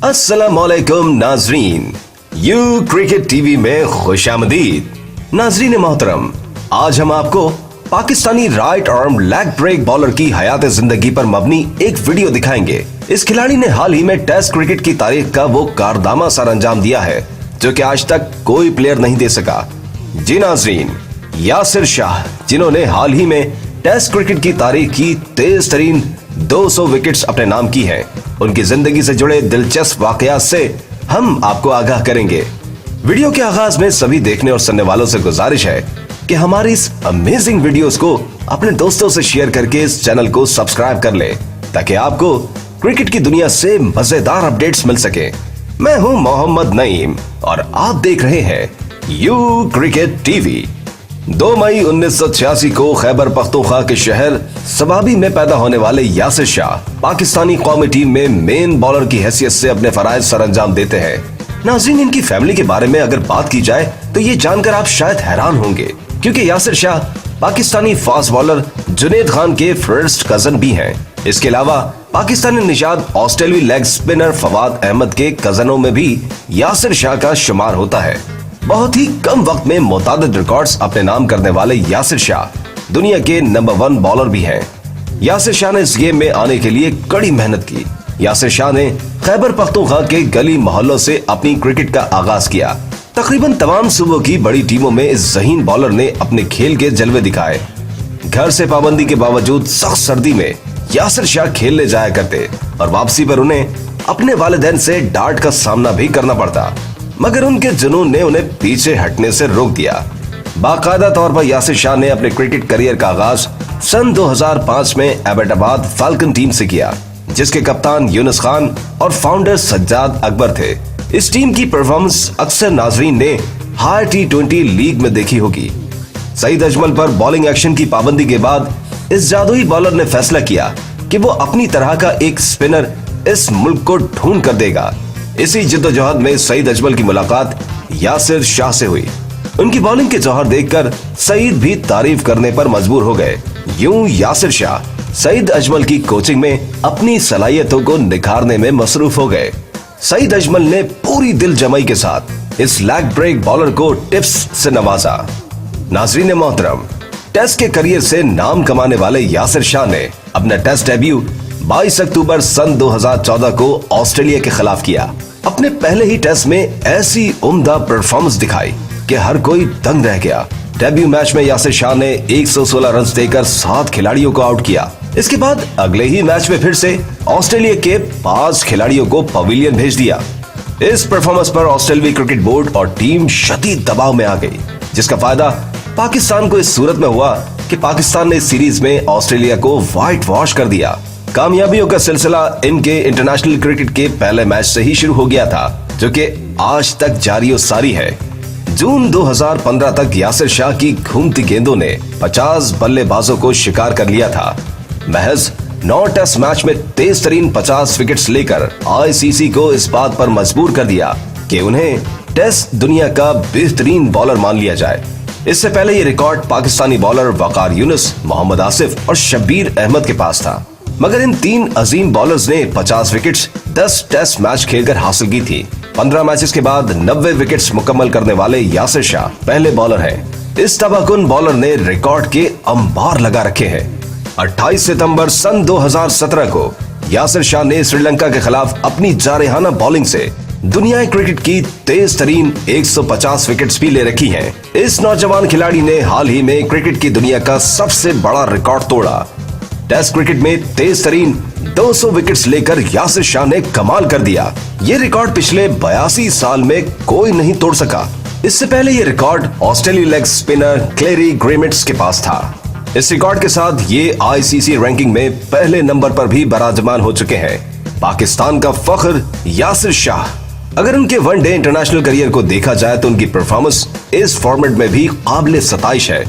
अस्सलामुअलैकुम नाजरीन, you cricket TV में खुशामदीद। नाजरीन मोहतरम, आज हम आपको Pakistani right arm leg break bowler की हयात जिंदगी पर मबनी एक वीडियो दिखाएंगे। इस खिलाड़ी ने हाल ही में टेस्ट क्रिकेट की तारीख का वो कारनामा सर अंजाम दिया है जो कि आज तक कोई प्लेयर नहीं दे सका। जी नाजरीन, यासिर शाह, जिन्होंने हाल ही में टेस्ट क्रिकेट की तारीख की तेज तरीन 200 विकेट्स अपने नाम की हैं, उनकी जिंदगी से जुड़े दिलचस्प वाकयात से हम आपको आगाह करेंगे। वीडियो के आगाज में सभी देखने और सुनने वालों से गुजारिश है कि हमारी इस अमेजिंग वीडियोस को अपने दोस्तों से शेयर करके इस चैनल को सब्सक्राइब कर ले ताकि आपको क्रिकेट की दुनिया से मजेदार अपडेट्स मिल सके। मैं हूं मोहम्मद नईम और आप देख रहे हैं यू क्रिकेट टीवी। 2 मई 1986 को खैबर पख्तूनख्वा के शहर सबाबी में पैदा होने वाले यासिर शाह पाकिस्तानी कौमी टीम में मेन बॉलर की हैसियत से अपने फराइज सरअंजाम देते हैं। नाज़रीन, इनकी फैमिली के बारे में अगर बात की जाए तो ये जानकर आप शायद हैरान होंगे क्योंकि यासिर शाह पाकिस्तानी फास्ट बॉलर जुनैद खान के फर्स्ट कजन भी हैं। इसके अलावा पाकिस्तानी निशाद ऑस्ट्रेलियाई लेग स्पिनर फवाद अहमद के कजनों में भी यासिर शाह का शुमार होता है। बहुत ही कम वक्त में मुतादिद रिकॉर्ड्स अपने नाम करने वाले यासिर शाह दुनिया के नंबर 1 बॉलर भी हैं। यासिर शाह ने इस गेम में आने के लिए कड़ी मेहनत की। यासिर शाह ने खैबर पख्तूनख्वा के गली मोहल्लों से अपनी क्रिकेट का आगाज किया। तकरीबन तमाम सूबों की बड़ी टीमों में इस ज़हीन बॉलर ने अपने खेल के जलवे दिखाए। घर से पाबंदी के बावजूद सख्त सर्दी में यासिर शाह खेलने जाया करते और वापसी पर उन्हें अपने वालिदैन से डांट का सामना भी करना पड़ता, मगर उनके जुनून ने उन्हें पीछे हटने से रोक दिया। बाकायदा तौर पर यासिर शाह ने अपने क्रिकेट करियर का आगाज सन 2005 में एबटाबाद फाल्कन टीम से किया, जिसके कप्तान यूनुस खान और फाउंडर सज्जाद अकबर थे। इस टीम की परफॉर्मेंस अक्सर नाजरीन ने हाई T20 लीग में देखी होगी। सईद अजमल पर बॉलिंग एक्शन की पाबंदी के बाद इस जादुई बॉलर ने फैसला किया कि वो अपनी तरह का एक स्पिनर इस मुल्क को ढूंढ कर देगा। इसी जिद्दोजहद में सईद अजमल की मुलाकात यासिर शाह से हुई। उनकी बॉलिंग के जौहर देखकर सईद भी तारीफ करने पर मजबूर हो गए। यूं यासिर शाह सईद अजमल की कोचिंग में अपनी सलाहियतों को निखारने में मसरूफ हो गए। सईद अजमल ने पूरी दिल जमाई के साथ इस लेग ब्रेक बॉलर को टिप्स से नवाजा। नाजरीन मोहतरम, टेस्ट के करियर से नाम कमाने वाले यासिर शाह ने अपना टेस्ट डेब्यू 22 अक्टूबर सन 2014 को ऑस्ट्रेलिया के खिलाफ किया। अपने पहले ही टेस्ट में ऐसी उम्दा परफॉर्मेंस दिखाई कि हर कोई दंग रह गया। डेब्यू मैच में यासिर शाह ने 116 रन देकर 7 खिलाड़ियों को आउट किया। इसके बाद अगले ही मैच में फिर से ऑस्ट्रेलिया के 5 खिलाड़ियों को पवेलियन भेज दिया। इस परफॉर्मेंस पर ऑस्ट्रेलियाई क्रिकेट बोर्ड और टीम शदीद दबाव में आ गई, जिसका फायदा पाकिस्तान को इस सूरत में हुआ कि पाकिस्तान ने इस सीरीज में ऑस्ट्रेलिया को व्हाइट वॉश कर दिया। कामयाबियों का सिलसिला इनके इंटरनेशनल क्रिकेट के पहले मैच से ही शुरू हो गया था, जो कि आज तक जारी और सारी है। जून 2015 तक यासिर शाह की घूमती गेंदों ने 50 बल्लेबाजों को शिकार कर लिया था। महज 9 टेस्ट मैच में तेज तरीन 50 विकेट्स लेकर ICC को इस बात पर मजबूर कर दिया कि उन्हें टेस्ट दुनिया का बेहतरीन बॉलर मान लिया जाए। इससे पहले ये रिकॉर्ड पाकिस्तानी बॉलर वकार यूनुस, मोहम्मद आसिफ और शब्बीर अहमद के पास था, मगर इन 3 अजीम बॉलर्स ने 50 विकेट्स 10 टेस्ट मैच खेलकर हासिल की थी। 15 मैचेस के बाद 90 विकेट्स मुकम्मल करने वाले यासिर शाह पहले बॉलर हैं। इस तबाकुन बॉलर ने रिकॉर्ड के अंबार लगा रखे हैं। 28 सितंबर सन 2017 को यासिर शाह ने श्रीलंका के खिलाफ अपनी जारहाना बॉलिंग से दुनिया क्रिकेट की तेज तरीन 150 विकेट्स भी ले रखी हैं। इस नौजवान खिलाड़ी ने हाल ही में क्रिकेट की दुनिया का सबसे बड़ा रिकॉर्ड तोड़ा। टेस्ट क्रिकेट में तेज तरीन 200 विकेट्स लेकर यासिर शाह ने कमाल कर दिया। ये रिकॉर्ड पिछले 82 साल में कोई नहीं तोड़ सका। इससे पहले ये रिकॉर्ड ऑस्ट्रेलियाई लेग स्पिनर क्लेरी ग्रिमिट्स के पास था। इस रिकॉर्ड के साथ ये ICC रैंकिंग में पहले नंबर पर भी बराजमान हो चुके हैं। पाकिस्तान का फख्र यासिर शाह। अगर उनके वनडे इंटरनेशनल करियर को देखा जाए तो उनकी परफॉर्मेंस इस फॉर्मेट में भी काबिल सताइश है।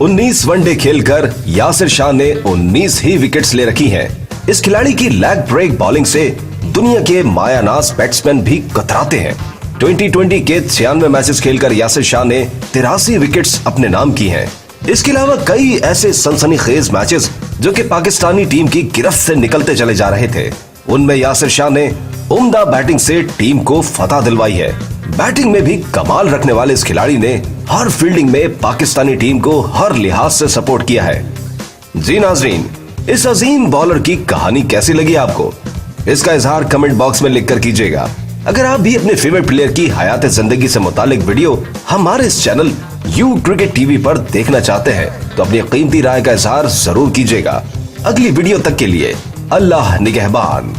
19 वनडे खेलकर यासिर शाह ने 19 ही विकेट्स ले रखी हैं। इस खिलाड़ी की लेग ब्रेक बॉलिंग से दुनिया के मायानाज बैट्समैन भी कतराते हैं। 2020 के 96 मैचेस खेलकर यासिर शाह ने 83 विकेट्स अपने नाम की हैं। इसके अलावा कई ऐसे सनसनीखेज मैचेस जो कि पाकिस्तानी टीम की गिरफ्त से निकलते चले जा रहे थे, उनमें यासिर शाह ने उम्दा बैटिंग से टीम को फतह दिलवाई है। बैटिंग में भी कमाल रखने वाले इस खिलाड़ी ने हर फील्डिंग में पाकिस्तानी टीम को हर लिहाज से सपोर्ट किया है। जी नाजरीन, इस अजीम बॉलर की कहानी कैसी लगी आपको? इसका इजहार कमेंट बॉक्स में लिखकर कीजिएगा। अगर आप भी अपने फेवरेट प्लेयर की हयात जिंदगी से मुतालिक वीडियो हमारे इस चैनल यू क्रिकेट टीवी पर देखना चाहते हैं तो अपनी कीमती राय का इजहार जरूर कीजिएगा। अगली वीडियो तक के लिए अल्लाह निगहबान।